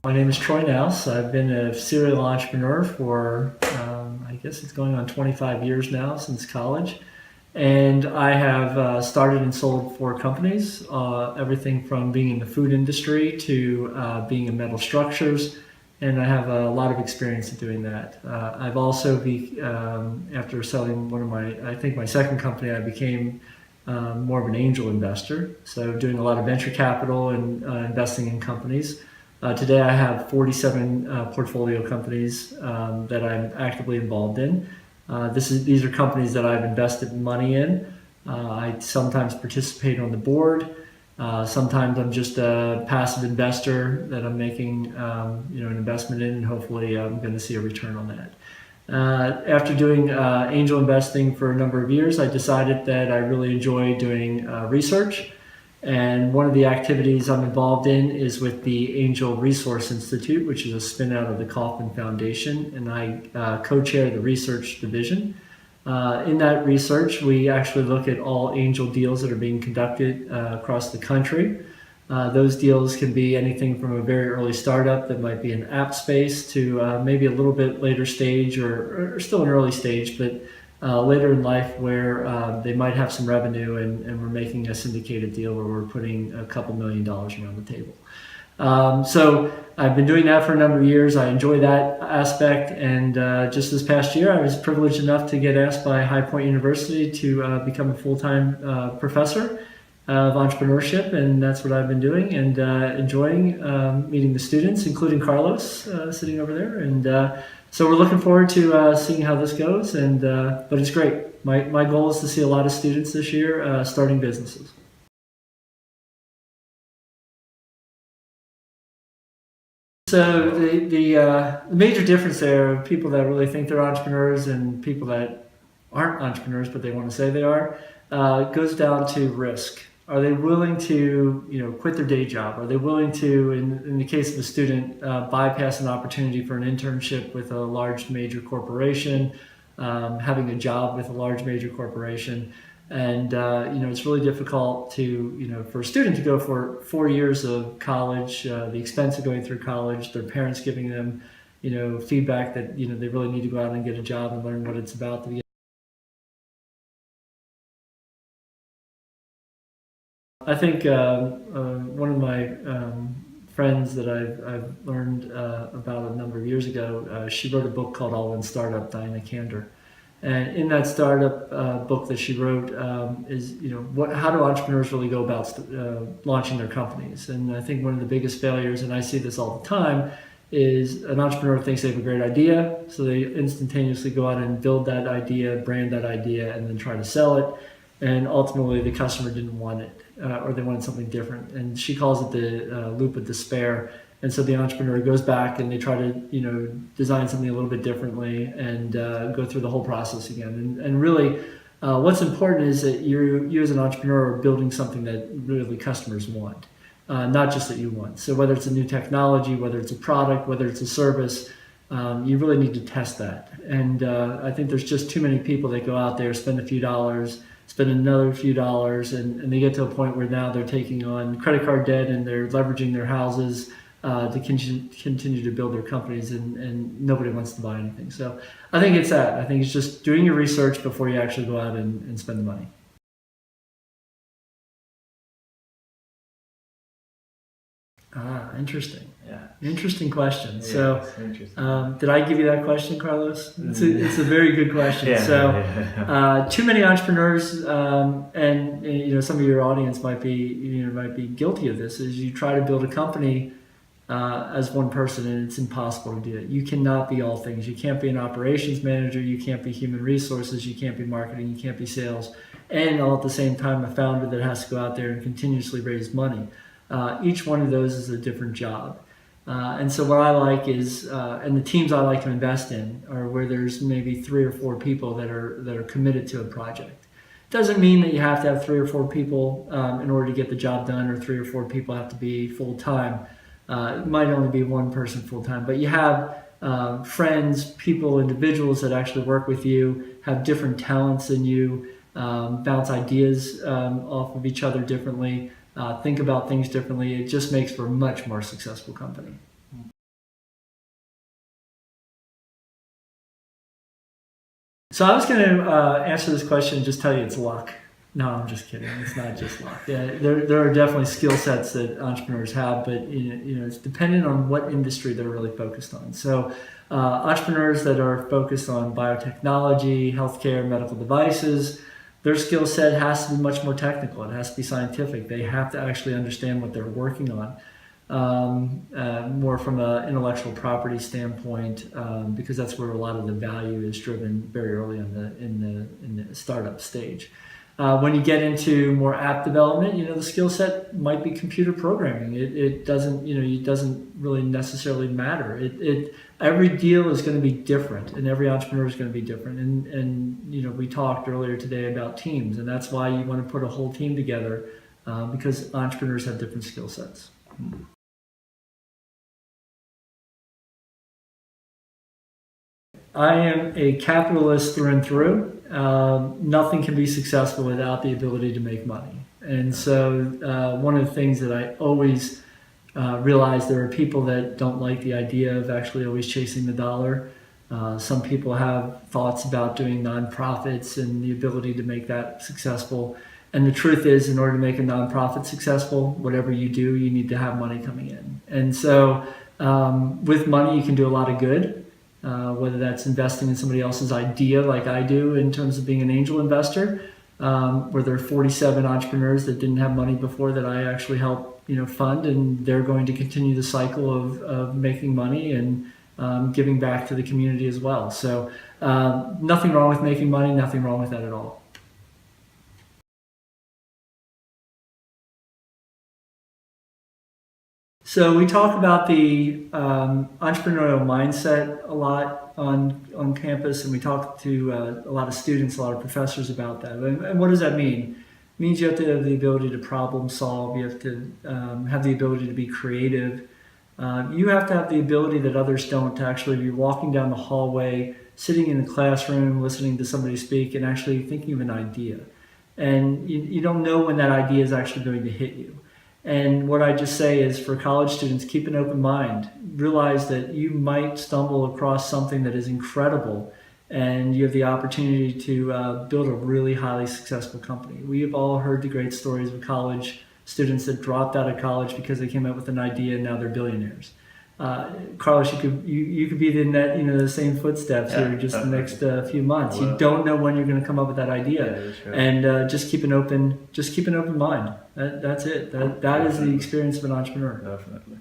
My name is Troy Knauss. I've been a serial entrepreneur for, I guess it's going on 25 years now since college. And I have started and sold 4 companies, everything from being in the food industry to being in metal structures. And I have a lot of experience in doing that. I've also, after selling my second company, I became more of an angel investor. So doing a lot of venture capital and investing in companies. Today I have 47 portfolio companies that I'm actively involved in. These are companies that I've invested money in. I sometimes participate on the board. Sometimes I'm just a passive investor that I'm making an investment in, and hopefully I'm going to see a return on that. After doing angel investing for a number of years, I decided that I really enjoy doing research. And one of the activities I'm involved in is with the Angel Resource Institute, which is a spin out of the Kauffman Foundation, and I co-chair the research division. In that research, we actually look at all angel deals that are being conducted across the country. Those deals can be anything from a very early startup that might be an app space to maybe a little bit later stage or still an early stage, but later in life where they might have some revenue and we're making a syndicated deal where we're putting a couple $1 million around the table. So I've been doing that for a number of years. I enjoy that aspect, and just this past year I was privileged enough to get asked by High Point University to become a full-time professor of entrepreneurship, and that's what I've been doing and enjoying meeting the students, including Carlos sitting over there. And so we're looking forward to seeing how this goes, but it's great. My goal is to see a lot of students this year starting businesses. So the major difference there of people that really think they're entrepreneurs and people that aren't entrepreneurs but they want to say they are goes down to risk. Are they willing to quit their day job? Are they willing to, in the case of a student, bypass an opportunity for an internship with a large major corporation, having a job with a large major corporation? And it's really difficult to for a student to go for 4 years of college, the expense of going through college, their parents giving them feedback that they really need to go out and get a job and learn what it's about to be. I think one of my friends that I've learned about a number of years ago, she wrote a book called All in Startup, Diana Candor. And in that startup book that she wrote is, how do entrepreneurs really go about launching their companies? And I think one of the biggest failures, and I see this all the time, is an entrepreneur thinks they have a great idea, so they instantaneously go out and build that idea, brand that idea, and then try to sell it. And ultimately the customer didn't want it, or they wanted something different. And she calls it the loop of despair. And so the entrepreneur goes back and they try to, design something a little bit differently and go through the whole process again. And really, what's important is that you as an entrepreneur are building something that really customers want, not just that you want. So whether it's a new technology, whether it's a product, whether it's a service, you really need to test that. And I think there's just too many people that go out there, spend a few dollars, spend another few dollars, and they get to a point where now they're taking on credit card debt and they're leveraging their houses to continue to build their companies, and nobody wants to buy anything. So I think it's that. I think it's just doing your research before you actually go out and spend the money. Interesting. Yeah. Interesting question. Yeah, So, interesting. did I give you that question, Carlos? It's a very good question. Yeah, So, yeah. too many entrepreneurs, and some of your audience might be guilty of this. Is you try to build a company as one person, and it's impossible to do it. You cannot be all things. You can't be an operations manager. You can't be human resources. You can't be marketing. You can't be sales, and all at the same time, a founder that has to go out there and continuously raise money. Each one of those is a different job. And so what I like is, and the teams I like to invest in are where there's maybe 3 or 4 people that are committed to a project. Doesn't mean that you have to have 3 or 4 people in order to get the job done, or 3 or 4 people have to be full-time. It might only be one person full-time, but you have friends, people, individuals that actually work with you, have different talents than you, bounce ideas off of each other differently, think about things differently. It just makes for a much more successful company. So I was going to answer this question and just tell you it's luck. No, I'm just kidding. It's not just luck. Yeah, there are definitely skill sets that entrepreneurs have, but it's dependent on what industry they're really focused on. So entrepreneurs that are focused on biotechnology, healthcare, medical devices, their skill set has to be much more technical. It has to be scientific. They have to actually understand what they're working on. More from an intellectual property standpoint, because that's where a lot of the value is driven very early in the startup stage. When you get into more app development, the skill set might be computer programming. It doesn't really necessarily matter. Every deal is going to be different, and every entrepreneur is going to be different. And we talked earlier today about teams, and that's why you want to put a whole team together, because entrepreneurs have different skill sets. I am a capitalist through and through. Nothing can be successful without the ability to make money. And so one of the things that I always realize, there are people that don't like the idea of actually always chasing the dollar. Some people have thoughts about doing nonprofits and the ability to make that successful. And the truth is, in order to make a nonprofit successful, whatever you do, you need to have money coming in. And so with money, you can do a lot of good. Whether that's investing in somebody else's idea like I do in terms of being an angel investor, where there are 47 entrepreneurs that didn't have money before that I actually help fund, and they're going to continue the cycle of making money and giving back to the community as well. So nothing wrong with making money, nothing wrong with that at all. So we talk about the entrepreneurial mindset a lot on campus, and we talk to a lot of students, a lot of professors about that. And what does that mean? It means you have to have the ability to problem solve. You have to have the ability to be creative. You have to have the ability that others don't, to actually be walking down the hallway, sitting in the classroom, listening to somebody speak, and actually thinking of an idea. And you don't know when that idea is actually going to hit you. And what I just say is, for college students, keep an open mind. Realize that you might stumble across something that is incredible, and you have the opportunity to build a really highly successful company. We have all heard the great stories of college students that dropped out of college because they came up with an idea and now they're billionaires. Carlos, you could be in that the same footsteps here just the next few months. You don't know when you're going to come up with that idea, and just keep an open mind. That's it. That is the experience of an entrepreneur. Definitely.